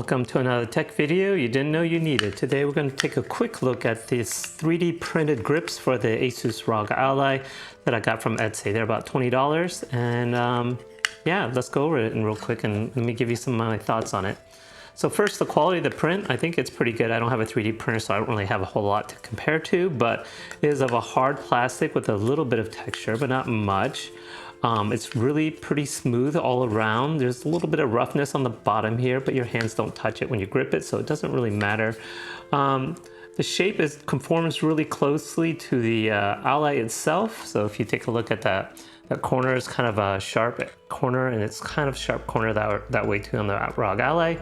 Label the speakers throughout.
Speaker 1: Welcome to another tech video you didn't know you needed. Today we're going to take a quick look at these 3D printed grips for the Asus ROG Ally that I got from Etsy. They're about $20 and yeah, let's go over it real quick and let me give you some of my thoughts on it. So first, the quality of the print, I think it's pretty good. I don't have a 3D printer, so I don't really have a whole lot to compare to, but it is of a hard plastic with a little bit of texture, but not much. It's really pretty smooth all around. There's a little bit of roughness on the bottom here, but your hands don't touch it when you grip it, so it doesn't really matter. The shape conforms really closely to the Ally itself. So if you take a look at that corner is kind of a sharp corner, and it's kind of sharp corner that way too on the ROG Ally.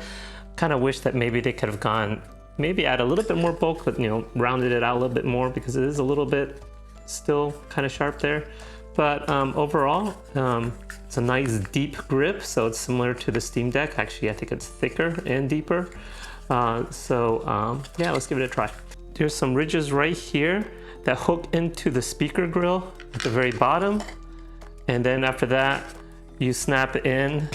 Speaker 1: Kind of wish that maybe they could have gone, maybe add a little bit more bulk, but rounded it out a little bit more because it is a little bit still kind of sharp there. But overall, it's a nice deep grip, so it's similar to the Steamdeck. Actually, I think it's thicker and deeper. Yeah, let's give it a try. There's some ridges right here that hook into the speaker grill at the very bottom. And then after that, you snap in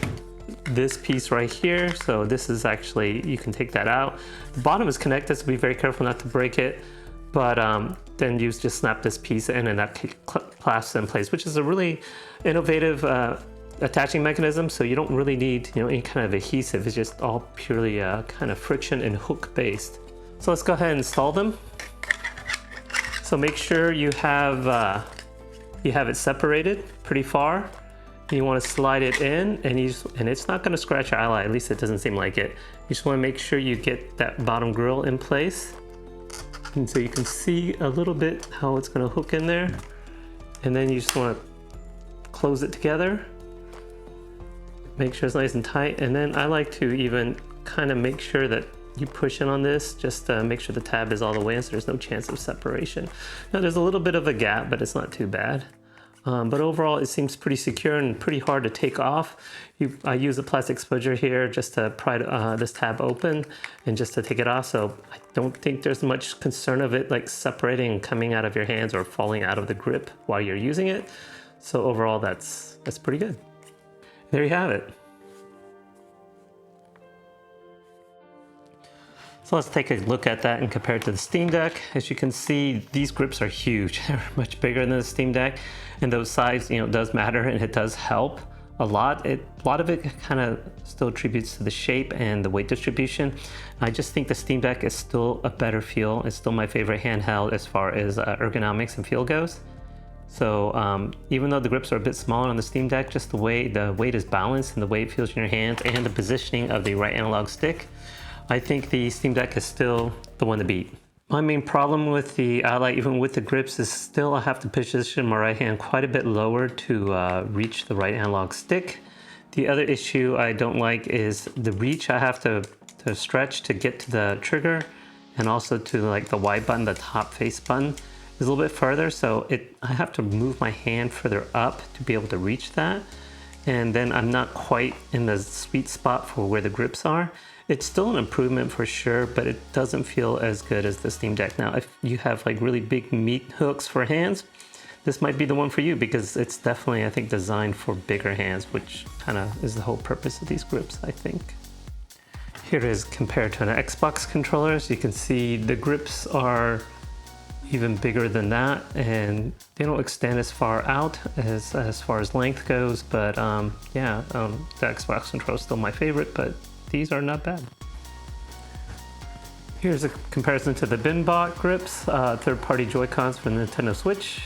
Speaker 1: this piece right here. So this is actually, you can take that out. The bottom is connected, so be very careful not to break it. But then you just snap this piece in and that clasps in place, which is a really innovative attaching mechanism. So you don't really need any kind of adhesive. It's just all purely kind of friction and hook based. So let's go ahead and install them. So make sure you have it separated pretty far. You want to slide it in, and it's not going to scratch your Ally. At least it doesn't seem like it. You just want to make sure you get that bottom grill in place. And so you can see a little bit how it's going to hook in there. And then you just want to close it together. Make sure it's nice and tight. And then I like to even kind of make sure that you push in on this just to make sure the tab is all the way in so there's no chance of separation. Now there's a little bit of a gap, but it's not too bad. But overall, it seems pretty secure and pretty hard to take off. I use a plastic spudger here just to pry this tab open and just to take it off. So I don't think there's much concern of it like separating and coming out of your hands or falling out of the grip while you're using it. So overall, that's pretty good. There you have it. So let's take a look at that and compare it to the Steamdeck. As you can see, these grips are huge. They're much bigger than the Steamdeck, and those size, does matter and it does help a lot. A lot of it kind of still attributes to the shape and the weight distribution. I just think the Steamdeck is still a better feel. It's still my favorite handheld as far as ergonomics and feel goes. So even though the grips are a bit smaller on the Steamdeck, just the way the weight is balanced and the way it feels in your hands and the positioning of the right analog stick, I think the Steamdeck is still the one to beat. My main problem with the Ally, even with the grips, is still I have to position my right hand quite a bit lower to reach the right analog stick. The other issue I don't like is the reach I have to stretch to get to the trigger, and also to like the Y button, the top face button is a little bit further, so I have to move my hand further up to be able to reach that. And then I'm not quite in the sweet spot for where the grips are. It's still an improvement for sure, but it doesn't feel as good as the Steamdeck. Now, if you have like really big meat hooks for hands, this might be the one for you because it's definitely, I think, designed for bigger hands, which kind of is the whole purpose of these grips, I think. Here it is compared to an Xbox controller. So you can see the grips are even bigger than that, and they don't extend as far out as far as length goes, but the Xbox controller is still my favorite, but these are not bad. Here's a comparison to the Binbok grips, third-party Joy-Cons for the Nintendo Switch,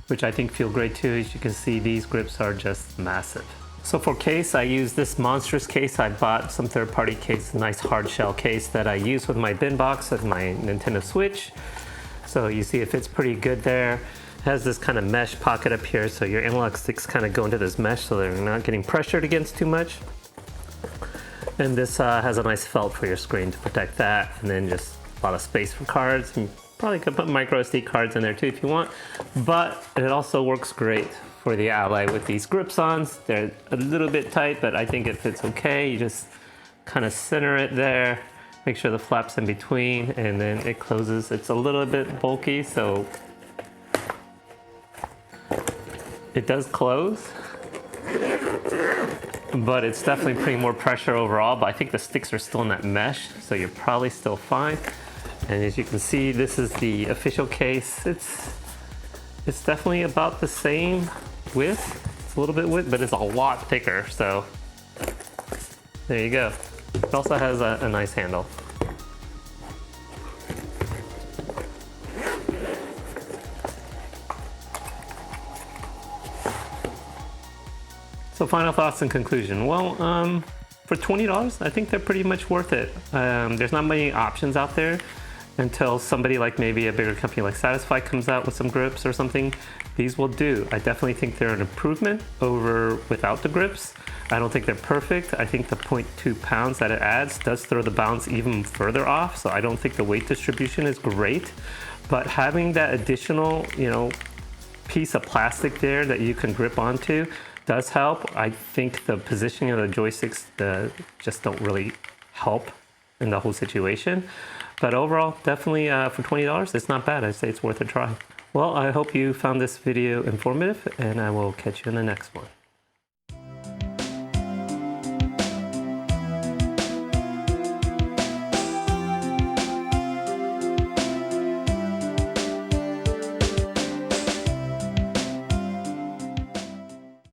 Speaker 1: which I think feel great too. As you can see, these grips are just massive. So for case, I use this monstrous case. I bought some third-party case, a nice hard shell case that I use with my Binboks of my Nintendo Switch. So you see it fits pretty good there. It has this kind of mesh pocket up here, so your analog sticks kind of go into this mesh so they're not getting pressured against too much. And this has a nice felt for your screen to protect that, and then just a lot of space for cards. You probably could put micro SD cards in there too if you want, but it also works great for the Ally with these grips-ons. They're a little bit tight, but I think it fits okay. You just kind of center it there, make sure the flap's in between, and then it closes. It's a little bit bulky, so it does close. but it's definitely putting more pressure overall. But I think the sticks are still in that mesh, so you're probably still fine. And as you can see, this is the official case. It's definitely about the same width. It's a little bit width, but it's a lot thicker. So there you go. It also has a nice handle. So final thoughts and conclusion. Well, for $20, I think they're pretty much worth it. There's not many options out there until somebody like maybe a bigger company like Satisfy comes out with some grips or something. These will do. I definitely think they're an improvement over without the grips. I don't think they're perfect. I think the 0.2 pounds that it adds does throw the balance even further off. So I don't think the weight distribution is great, but having that additional, piece of plastic there that you can grip onto does help. I think the positioning of the joysticks just don't really help in the whole situation. But overall, definitely for $20, it's not bad. I'd say it's worth a try. Well, I hope you found this video informative, and I will catch you in the next one.